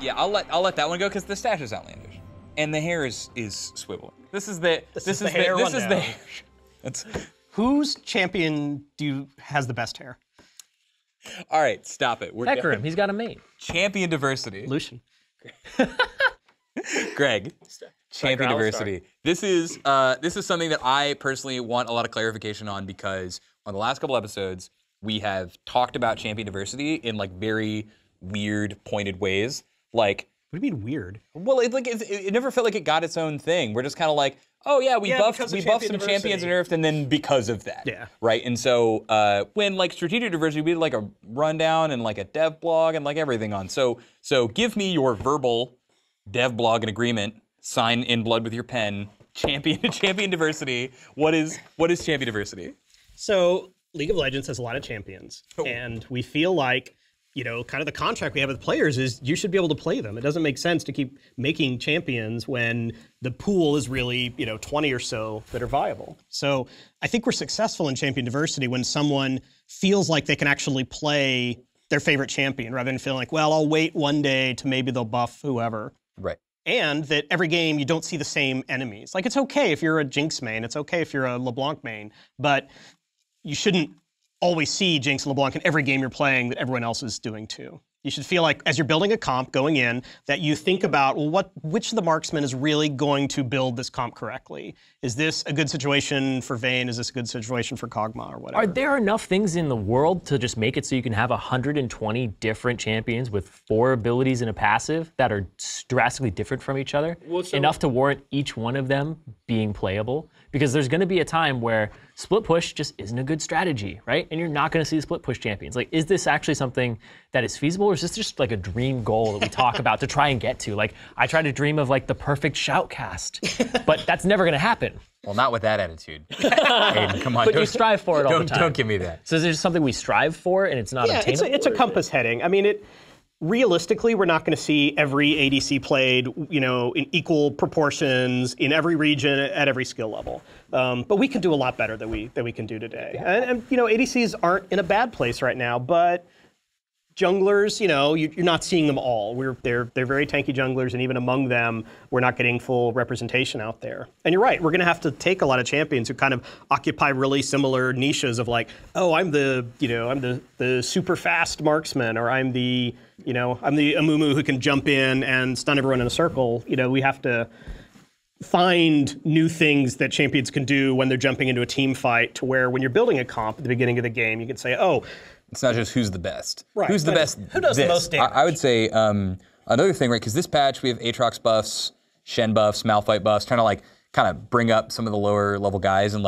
Yeah, I'll let that one go because the stash is outlandish, and the hair is swiveling. This is the hair. That's Whose champion has the best hair? all right. Stop it. We're Pecker him. He's got a mate. champion diversity. Lucian. Greg, champion diversity. This is something that I personally want a lot of clarification on because on the last couple episodes we have talked about champion diversity in like very weird, pointed ways. Like, what do you mean weird? well, it never felt like it got its own thing. We're just kind of like, oh yeah, we buffed some champions and nerfed, and then because of that, right? And so when like strategic diversity, we did like a rundown and like a dev blog and like everything on. So give me your verbal dev blog and agreement, sign in blood with your pen. Champion diversity. What is champion diversity? So League of Legends has a lot of champions, and we feel like, you know, kind of the contract we have with players is you should be able to play them. It doesn't make sense to keep making champions when the pool is really, 20 or so that are viable. So I think we're successful in champion diversity when someone feels like they can actually play their favorite champion rather than feeling like, well, I'll wait one day to maybe they'll buff whoever. Right. And that every game you don't see the same enemies. Like, it's okay if you're a Jinx main, it's okay if you're a Leblanc main, but you shouldn't always see Jinx and LeBlanc in every game you're playing that everyone else is doing too. You should feel like, as you're building a comp going in, that you think about, well, which of the marksmen is really going to build this comp correctly? Is this a good situation for Vayne? Is this a good situation for Kog'Maw or whatever? Are there enough things in the world to just make it so you can have 120 different champions with 4 abilities and a passive that are drastically different from each other? Well, enough to warrant each one of them being playable? Because there's going to be a time where split push just isn't a good strategy, right? And you're not going to see the split push champions. Like, is this actually something that is feasible, or is this just like a dream goal that we talk about to try and get to? Like, I try to dream of like the perfect shoutcast, but that's never going to happen. Well, not with that attitude. Aiden, come on. But you strive for it all the time. Don't give me that. So is there something we strive for and it's not obtainable? It's a compass heading. I mean, realistically, we're not going to see every ADC played, in equal proportions in every region at every skill level. But we can do a lot better than we can do today. And ADCs aren't in a bad place right now, but junglers, you're not seeing them all. They're very tanky junglers, and even among them, we're not getting full representation out there. And you're right, we're going to have to take a lot of champions who kind of occupy really similar niches of like, oh, I'm the super fast marksman, or I'm the Amumu who can jump in and stun everyone in a circle. We have to find new things that champions can do when they're jumping into a team fight, to where when you're building a comp at the beginning of the game, you can say, oh, it's not just who's the best. Right. Who's the best? Who does the most damage? I would say another thing, right? Because this patch we have Aatrox buffs, Shen buffs, Malphite buffs, trying to kind of bring up some of the lower level guys, and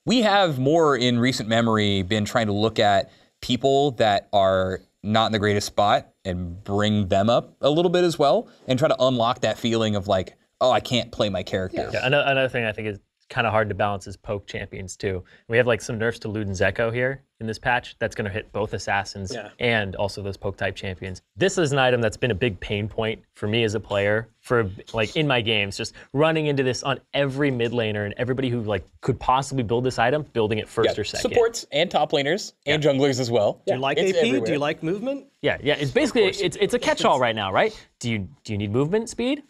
we have more in recent memory been trying to look at people that are not in the greatest spot and bring them up a little bit as well, and try to unlock that feeling of like, oh, I can't play my character. Yeah, another thing I think is kind of hard to balance is poke champions too. We have some nerfs to Luden's Echo here in this patch that's going to hit both assassins and also those poke type champions. This is an item that's been a big pain point for me as a player for in my games, just running into this on every mid laner and everybody who could possibly build this item, building it first or second. Supports and top laners and junglers as well. Do you like AP? Everywhere. Do you like movement? Yeah. It's basically it's a catch-all right now, right? Do you need movement speed?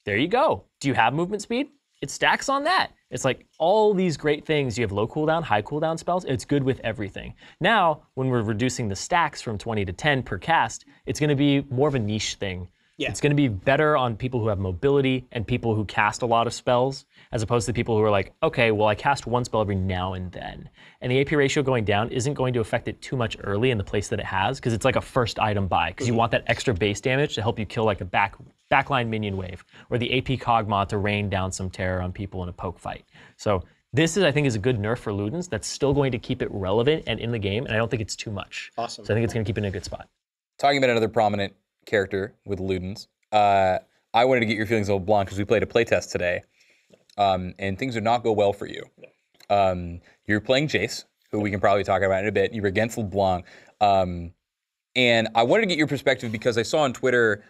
There you go. Do you have movement speed? It stacks on that. It's like all these great things. You have low cooldown, high cooldown spells. It's good with everything. Now, when we're reducing the stacks from 20 to 10 per cast, it's going to be more of a niche thing. Yeah. It's going to be better on people who have mobility and people who cast a lot of spells, as opposed to people who are like, okay, well, I cast one spell every now and then. And the AP ratio going down isn't going to affect it too much early in the place that it has, because it's like a first item buy, because you want that extra base damage to help you kill a backline minion wave, or the AP Kog'Maw to rain down some terror on people in a poke fight. So this I think is a good nerf for Ludens that's still going to keep it relevant and in the game, and I don't think it's too much. Awesome. So I think it's going to keep it in a good spot. Talking about another prominent character with Ludens, I wanted to get your feelings on LeBlanc because we played a playtest today, and things did not go well for you. You're playing Jayce, who we can probably talk about in a bit. You were against LeBlanc, and I wanted to get your perspective because I saw on Twitter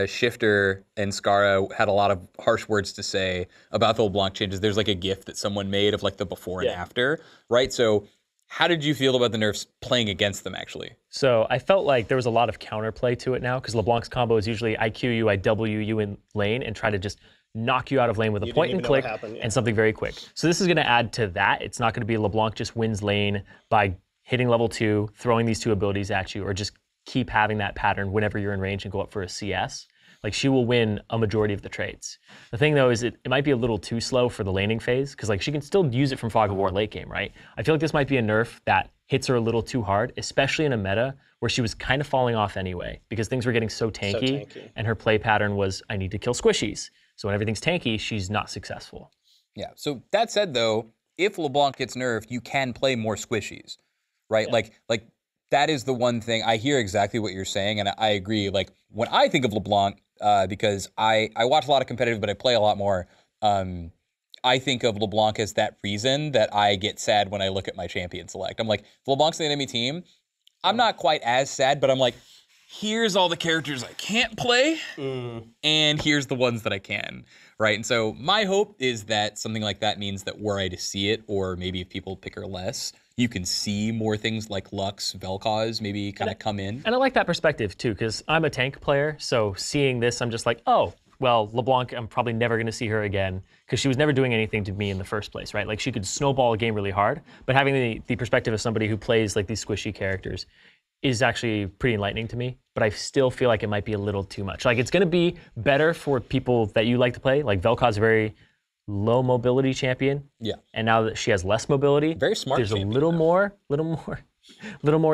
Shifter and Scara had a lot of harsh words to say about the LeBlanc changes. There's a GIF that someone made of the before and after, right? So How did you feel about the nerfs playing against them, actually? So I felt like there was a lot of counterplay to it now, because LeBlanc's combo is usually I Q you, I W you in lane, and try to just knock you out of lane with a point and click and something very quick. So this is going to add to that. It's not going to be LeBlanc just wins lane by hitting level 2, throwing these 2 abilities at you, or just keep having that pattern whenever you're in range and go up for a CS. Like, she will win a majority of the trades. The thing, though, is it might be a little too slow for the laning phase, because like she can still use it from Fog of War late game, right? I feel like this might be a nerf that hits her a little too hard, especially in a meta where she was kind of falling off anyway, because things were getting so tanky. And her play pattern was, I need to kill squishies. So when everything's tanky, she's not successful. Yeah, so that said, though, if LeBlanc gets nerfed, you can play more squishies, right? Yeah. Like that is the one thing. I hear exactly what you're saying, and I agree. Like, when I think of LeBlanc, because I watch a lot of competitive, but I play a lot more, I think of LeBlanc as that reason that I get sad when I look at my champion select. I'm like, if LeBlanc's the enemy team, I'm not quite as sad, but I'm like, here's all the characters I can't play, and here's the ones that I can, right? And so my hope is that something like that means that were I to see it, or maybe if people pick her less, you can see more things like Lux, Vel'Koz maybe kind of come in. And I like that perspective too, because I'm a tank player, so seeing this, I'm just like, oh, well, LeBlanc, I'm probably never going to see her again, because she was never doing anything to me in the first place, right? Like, she could snowball a game really hard, but having the perspective of somebody who plays like these squishy characters is actually pretty enlightening to me, but I still feel like it might be a little too much. Like, it's going to be better for people that you like to play. Like, Vel'Koz is a very low mobility champion. Yeah. And now that she has less mobility, very smart. There's a little more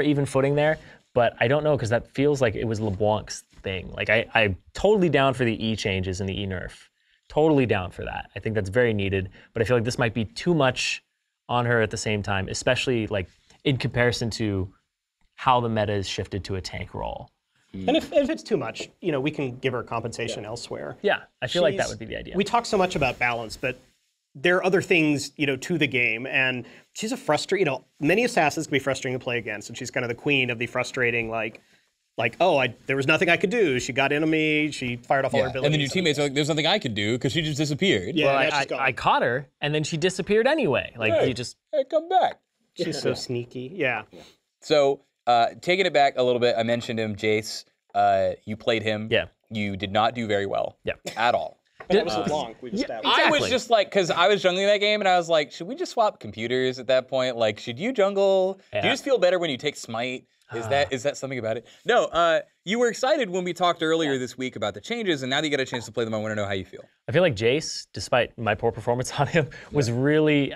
even footing there. But I don't know, because that feels like it was LeBlanc's thing. Like, I'm totally down for the E changes and the E nerf. Totally down for that. I think that's very needed. But I feel like this might be too much on her at the same time, especially like in comparison to how the meta is shifted to a tank role. And if it's too much, you know, we can give her compensation elsewhere. Yeah, I feel like that would be the idea. We talk so much about balance, but there are other things, you know, to the game, and she's a frustrating, you know, many assassins can be frustrating to play against, and she's kind of the queen of the frustrating, like, oh, there was nothing I could do. She got into me. She fired off all her abilities. And then your teammates are like, there's nothing I could do because she just disappeared. Yeah, well, I caught her, and then she disappeared anyway. Like, hey, you just... Hey, come back. She's so sneaky. Yeah. So, taking it back a little bit, I mentioned him, Jayce. You played him. Yeah. You did not do very well. Yeah. At all. That was LeBlanc. We've established. I was just like, because I was jungling that game, and I was like, should we just swap computers at that point? Like, should you jungle? Yeah. Do you just feel better when you take Smite? Is that something about it? No, you were excited when we talked earlier this week about the changes, and now that you got a chance to play them, I want to know how you feel. I feel like Jayce, despite my poor performance on him, was really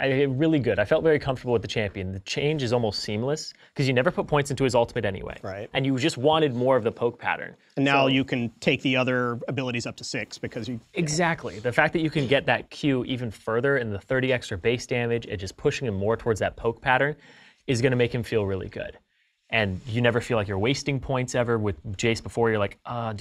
good. I felt very comfortable with the champion. The change is almost seamless, because you never put points into his ultimate anyway. Right. And you just wanted more of the poke pattern. And now you can take the other abilities up to 6 because you... Exactly. The fact that you can get that Q even further in the 30 extra base damage and just pushing him more towards that poke pattern is going to make him feel really good. And you never feel like you're wasting points ever. With Jayce before, you're like, I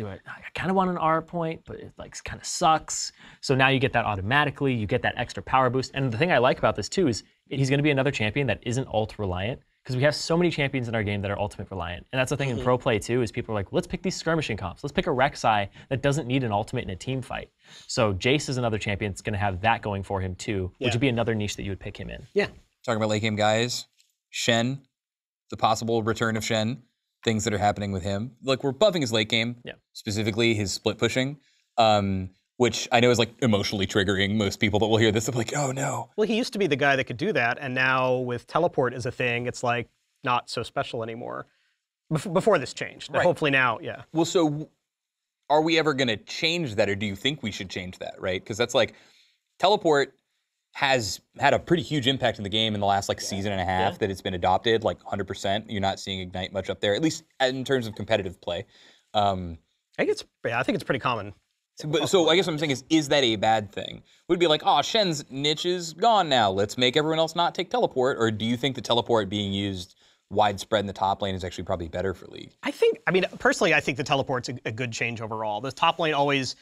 kind of want an R point, but it like kind of sucks. So now you get that automatically. You get that extra power boost. And the thing I like about this too is he's going to be another champion that isn't ult reliant, because we have so many champions in our game that are ultimate reliant. And that's the thing in pro play too, is people are like, let's pick these skirmishing comps. Let's pick a Rek'Sai that doesn't need an ultimate in a team fight. So Jayce is another champion that's going to have that going for him too, which would be another niche that you would pick him in. Yeah. Talking about late game guys, Shen. The possible return of Shen, things that are happening with him. Like, we're buffing his late game, specifically his split pushing, which I know is like emotionally triggering most people that will hear this. They're like, oh no. Well, he used to be the guy that could do that, and now with teleport as a thing, it's like not so special anymore. Before this changed. Right. Hopefully now, yeah. Well, so are we ever going to change that, or do you think we should change that, right? Because that's like, teleport has had a pretty huge impact in the game in the last like season and a half that it's been adopted, like 100%. You're not seeing Ignite much up there, at least in terms of competitive play. I think it's pretty common. So I guess what I'm saying is that a bad thing? Would it be like, oh, Shen's niche is gone now. Let's make everyone else not take teleport. Or do you think the teleport being used widespread in the top lane is actually probably better for League? Personally, I think the teleport's a good change overall. The top lane always...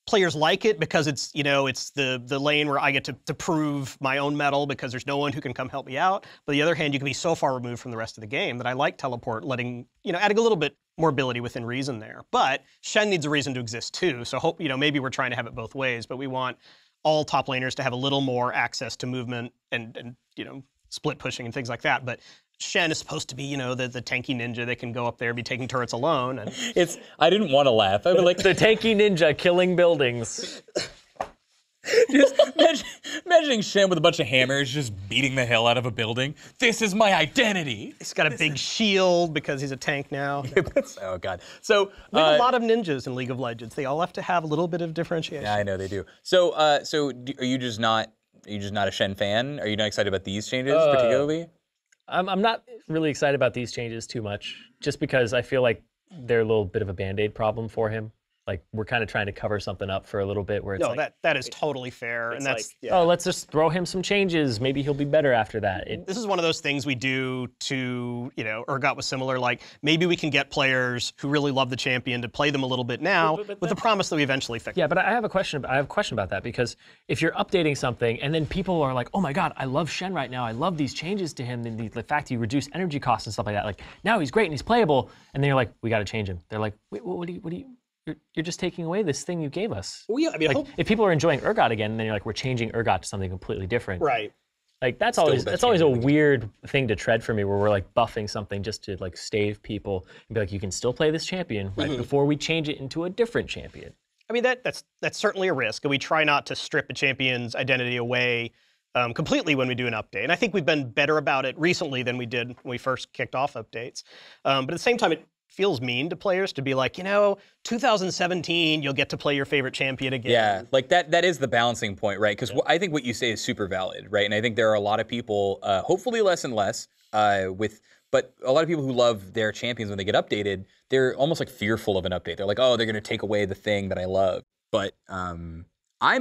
Players like it because it's, you know, it's the lane where I get to prove my own mettle because there's no one who can come help me out. But on the other hand, you can be so far removed from the rest of the game that I like teleport, letting, you know, adding a little bit more ability within reason there. But Shen needs a reason to exist too. So maybe we're trying to have it both ways, but we want all top laners to have a little more access to movement and you know, split pushing and things like that. But Shen is supposed to be, the tanky ninja that can go up there and be taking turrets alone. And I didn't want to laugh. I was like, the tanky ninja killing buildings. Just imagining Shen with a bunch of hammers just beating the hell out of a building. This is my identity. He's got a big shield because he's a tank now. Oh God. So we have a lot of ninjas in League of Legends. They all have to have a little bit of differentiation. Yeah, I know they do. So are you just not a Shen fan? Are you not excited about these changes particularly? I'm not really excited about these changes too much, just because I feel like they're a little bit of a Band-Aid problem for him. Like, we're kind of trying to cover something up for a little bit where it's that is totally fair. And that's, oh, let's just throw him some changes. Maybe he'll be better after that. This is one of those things we do to, Urgot was similar, like, maybe we can get players who really love the champion to play them a little bit now with the promise that we eventually fix it. Yeah, but I have a question about that, because if you're updating something and then people are like, oh my God, I love Shen right now. I love these changes to him. And the fact you reduce energy costs and stuff like that. Like, now he's great and he's playable. And then you're like, we got to change him. They're like, wait, what do you You're just taking away this thing you gave us. Well, yeah, I mean, if people are enjoying Urgot again, then you're like, we're changing Urgot to something completely different. Right. Like, that's always a weird thing to tread for me, where we're like buffing something just to like stave people and be like, you can still play this champion right before we change it into a different champion. I mean, that's certainly a risk, and we try not to strip a champion's identity away completely when we do an update. And I think we've been better about it recently than we did when we first kicked off updates. But at the same time, it feels mean to players to be like, 2017, you'll get to play your favorite champion again. Yeah, like that is the balancing point, right? Because I think what you say is super valid, right? And I think there are a lot of people, hopefully less and less, but a lot of people who love their champions when they get updated, they're almost like fearful of an update. They're like, oh, they're going to take away the thing that I love. But I'm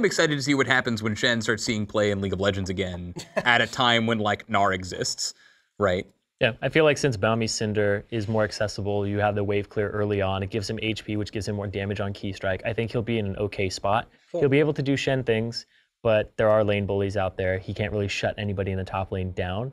excited to see what happens when Shen starts seeing play in League of Legends again at a time when like Gnar exists, right? Yeah, I feel like since Balmy Cinder is more accessible, you have the wave clear early on. It gives him HP, which gives him more damage on key strike. I think he'll be in an okay spot. Cool. He'll be able to do Shen things, but there are lane bullies out there. He can't really shut anybody in the top lane down.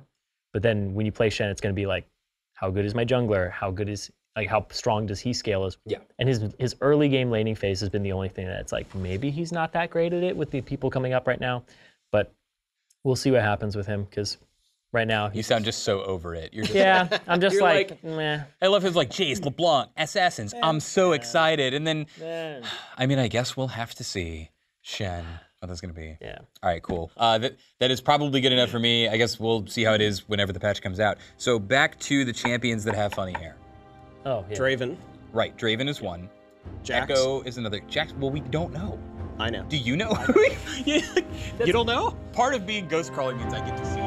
But then when you play Shen, it's going to be like, how good is my jungler? How strong does he scale? Yeah. And his early game laning phase has been the only thing that's like, maybe he's not that great at it with the people coming up right now. But we'll see what happens with him, because right now, you sound just so over it. I'm just like, meh. I love his like Jayce, Leblanc, Assassins. I'm so excited. And then, I mean, I guess we'll have to see Shen. What that's gonna be. Yeah. All right, cool. That is probably good enough for me. I guess we'll see how it is whenever the patch comes out. So back to the champions that have funny hair. Oh, yeah. Draven. Right, Draven is one. Jax. Echo is another. Jax. Well, we don't know. I know. Do you know? You don't know? Part of being Ghostcrawler means I get to see